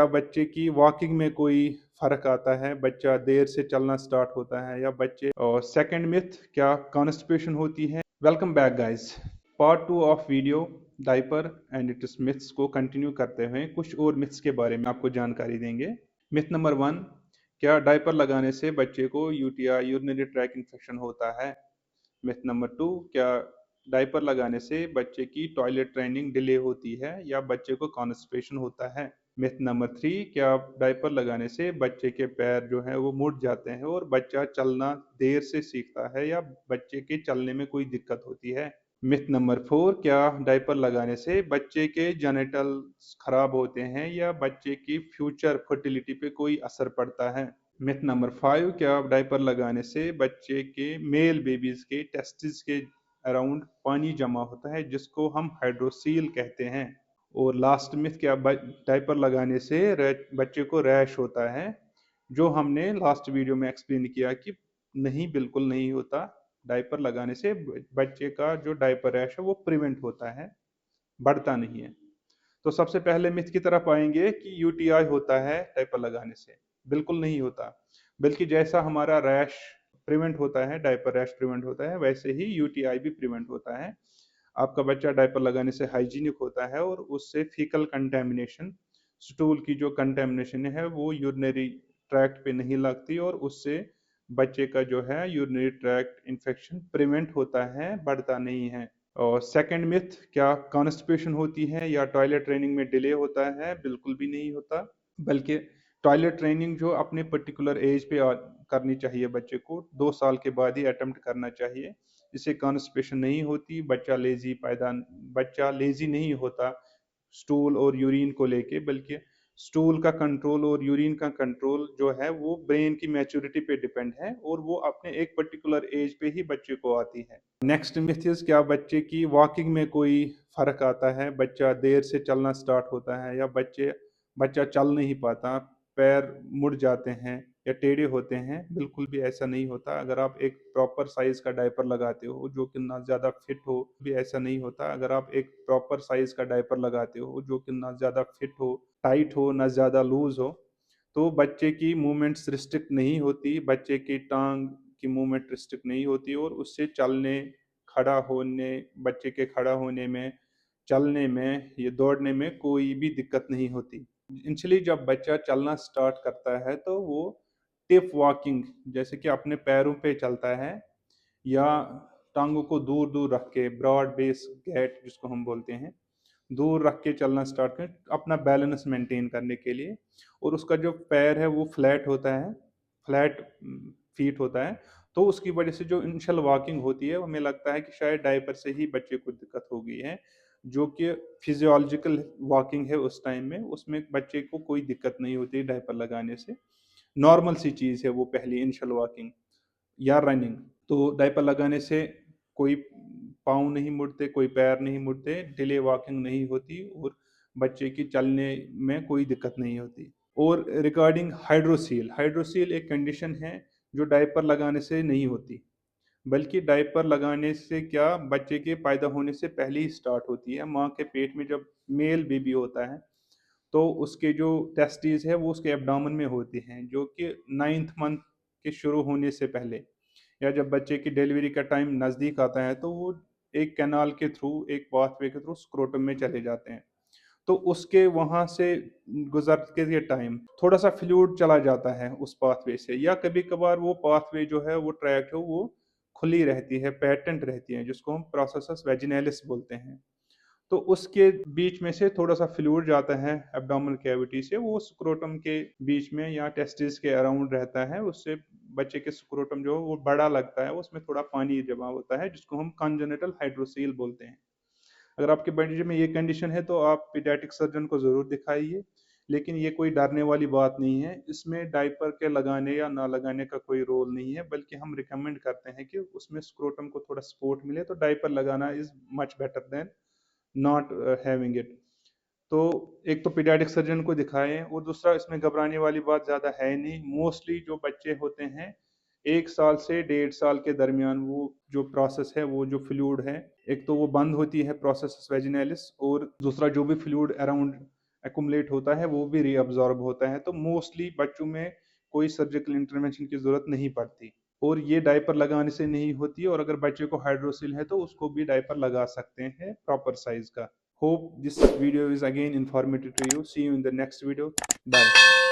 क्या बच्चे की वॉकिंग में कोई फ़र्क आता है? बच्चा देर से चलना स्टार्ट होता है या बच्चे और सेकंड मिथ, क्या कॉन्स्टिपेशन होती है? Welcome back guys. Part 2 of video diaper and it's myths को कंटिन्यू करते हुए कुछ और मिथ्स के बारे में आपको जानकारी देंगे। मिथ नंबर 1, क्या डायपर लगाने से बच्चे को यूटीआई यूरिनरी ट्रैक इन्फेक्शन होता है? मिथ नंबर 2, क्या डायपर लगाने से बच्चे की टॉयलेट ट्रेनिंग डिले होती है या बच्चे को कॉन्स्टिपेशन होता है? मिथ नंबर 3, क्या डायपर लगाने से बच्चे के पैर जो है वो मुड़ जाते हैं और बच्चा चलना देर से सीखता है या बच्चे के चलने में कोई दिक्कत होती है? मिथ नंबर 4, क्या डायपर लगाने से बच्चे के जेनिटल्स खराब होते हैं या बच्चे की फ्यूचर फर्टिलिटी पे कोई असर पड़ता है? मिथ नंबर 5, क्या डायपर लगाने से बच्चे के मेल बेबीज के टेस्टिस के अराउंड पानी जमा होता है जिसको हम हाइड्रोसील कहते हैं? और लास्ट मिथ, क्या डायपर लगाने से बच्चे को रैश होता है? जो हमने लास्ट वीडियो में एक्सप्लेन किया कि नहीं, बिल्कुल नहीं होता। डायपर लगाने से बच्चे का जो डायपर रैश है वो प्रिवेंट होता है, बढ़ता नहीं है। तो सबसे पहले मिथ की तरफ आएंगे कि यूटीआई होता है डायपर लगाने से। बिल्कुल नहीं होता, बल्कि जैसा हमारा रैश प्रिवेंट होता है, डायपर रैश प्रिवेंट होता है, वैसे ही यूटीआई भी प्रिवेंट होता है। आपका बच्चा डायपर लगाने से हाइजीनिक होता है और उससे फीकल कंटेमिनेशन, स्टूल की जो कंटेमिनेशन है वो यूरिनरी ट्रैक्ट पे नहीं लगती और उससे बच्चे का जो है यूरिनरी ट्रैक्ट इन्फेक्शन प्रिवेंट होता है, बढ़ता नहीं है। और सेकंड मिथ, क्या कॉन्स्टिपेशन होती है या टॉयलेट ट्रेनिंग में डिले होता है? बिल्कुल भी नहीं होता, बल्कि टॉयलेट ट्रेनिंग जो अपने पर्टिकुलर एज पे करनी चाहिए, बच्चे को 2 साल के बाद ही अटेम्प्ट करना चाहिए। इससे कॉन्स्टिपेशन नहीं होती, बच्चा लेजी नहीं होता स्टूल और यूरिन को लेके, बल्कि स्टूल का कंट्रोल और यूरिन का कंट्रोल जो है वो ब्रेन की मैच्योरिटी पे डिपेंड है और वो अपने एक पर्टिकुलर एज पे ही बच्चे को आती है। नेक्स्ट मिथ इज, क्या बच्चे की वॉकिंग में कोई फर्क आता है? बच्चा देर से चलना स्टार्ट होता है या बच्चा चल नहीं पाता, पैर मुड़ जाते हैं या टेढ़े होते हैं? बिल्कुल भी ऐसा नहीं होता। अगर आप एक प्रॉपर साइज का डायपर लगाते हो जो कि ना ज़्यादा फिट हो, भी ऐसा नहीं होता। अगर आप एक प्रॉपर साइज का डायपर लगाते हो जो कि ना ज़्यादा फिट हो, टाइट हो, ना ज़्यादा लूज हो, तो बच्चे की मूवमेंट्स रिस्ट्रिक्ट नहीं होती, बच्चे की टांग की मूवमेंट रिस्ट्रिक्ट नहीं होती और उससे चलने, खड़ा होने, बच्चे के खड़ा होने में, चलने में, ये दौड़ने में कोई भी दिक्कत नहीं होती। इनिशियली जब बच्चा चलना स्टार्ट करता है तो वो टिप वॉकिंग, जैसे कि अपने पैरों पे चलता है या टांगों को दूर दूर रख के, ब्रॉड बेस गैट जिसको हम बोलते हैं, दूर रख के चलना स्टार्ट करें अपना बैलेंस मेंटेन करने के लिए। और उसका जो पैर है वो फ्लैट होता है, फ्लैट फीट होता है। तो उसकी वजह से जो इनिशियल वॉकिंग होती है, हमें लगता है कि शायद डायपर से ही बच्चे को दिक्कत हो गई है, जो कि फिजियोलॉजिकल वॉकिंग है उस टाइम में, उसमें बच्चे को कोई दिक्कत नहीं होती डायपर लगाने से। नॉर्मल सी चीज़ है वो पहली इनिशियल वॉकिंग या रनिंग। तो डायपर लगाने से कोई पाँव नहीं मुड़ते, कोई पैर नहीं मुड़ते, डिले वॉकिंग नहीं होती और बच्चे की चलने में कोई दिक्कत नहीं होती। और रिगार्डिंग हाइड्रोसील, हाइड्रोसील एक कंडीशन है जो डायपर लगाने से नहीं होती, बल्कि डायपर लगाने से क्या बच्चे के पैदा होने से पहले ही स्टार्ट होती है। माँ के पेट में जब मेल बेबी होता है तो उसके जो टेस्टिस है वो उसके एब्डोमेन में होते हैं, जो कि 9th मंथ के शुरू होने से पहले या जब बच्चे की डिलीवरी का टाइम नज़दीक आता है तो वो एक कैनाल के थ्रू, एक पाथवे के थ्रू स्क्रोटम में चले जाते हैं। तो उसके वहाँ से गुजर के ये टाइम थोड़ा सा फ्लूइड चला जाता है उस पाथवे से, या कभी कभार वो पाथवे जो है वो ट्रैक है वो खुली रहती है, पेटेंट रहती है, जिसको हम प्रोसेसस वेजिनैलिस बोलते हैं। तो उसके बीच में से थोड़ा सा फ्लूइड जाता है एब्डोमिनल कैविटी से, वो स्क्रोटम के बीच में या टेस्टिस के अराउंड रहता है। उससे बच्चे के स्क्रोटम जो है वो बड़ा लगता है, उसमें थोड़ा पानी जमा होता है, जिसको हम कंजेनिटल हाइड्रोसील बोलते हैं। अगर आपके बच्चे में ये कंडीशन है तो आप पीडियाट्रिक सर्जन को ज़रूर दिखाइए, लेकिन ये कोई डरने वाली बात नहीं है। इसमें डायपर के लगाने या ना लगाने का कोई रोल नहीं है, बल्कि हम रिकमेंड करते हैं कि उसमें स्क्रोटम को थोड़ा सपोर्ट मिले, तो डायपर लगाना is much better than not having it. तो एक तो पीडियाट्रिक सर्जन को दिखाएं और दूसरा, इसमें घबराने वाली बात ज़्यादा है नहीं। मोस्टली जो बच्चे होते हैं 1 साल से 1.5 साल के दरमियान, वो जो प्रोसेस है, वो जो फ्लूइड है, एक तो वो बंद होती है प्रोसेस वेजिनैलिस, और दूसरा जो भी फ्लूइड अराउंड एक्युमुलेट होता है वो भी रीअब्जॉर्ब होता है, तो मोस्टली बच्चों में कोई सर्जिकल इंटरवेंशन की जरूरत नहीं पड़ती और ये डायपर लगाने से नहीं होती है। और अगर बच्चे को हाइड्रोसिल है तो उसको भी डायपर लगा सकते हैं प्रॉपर साइज का। Hope this video is again informative to you. See you in the next video. Bye.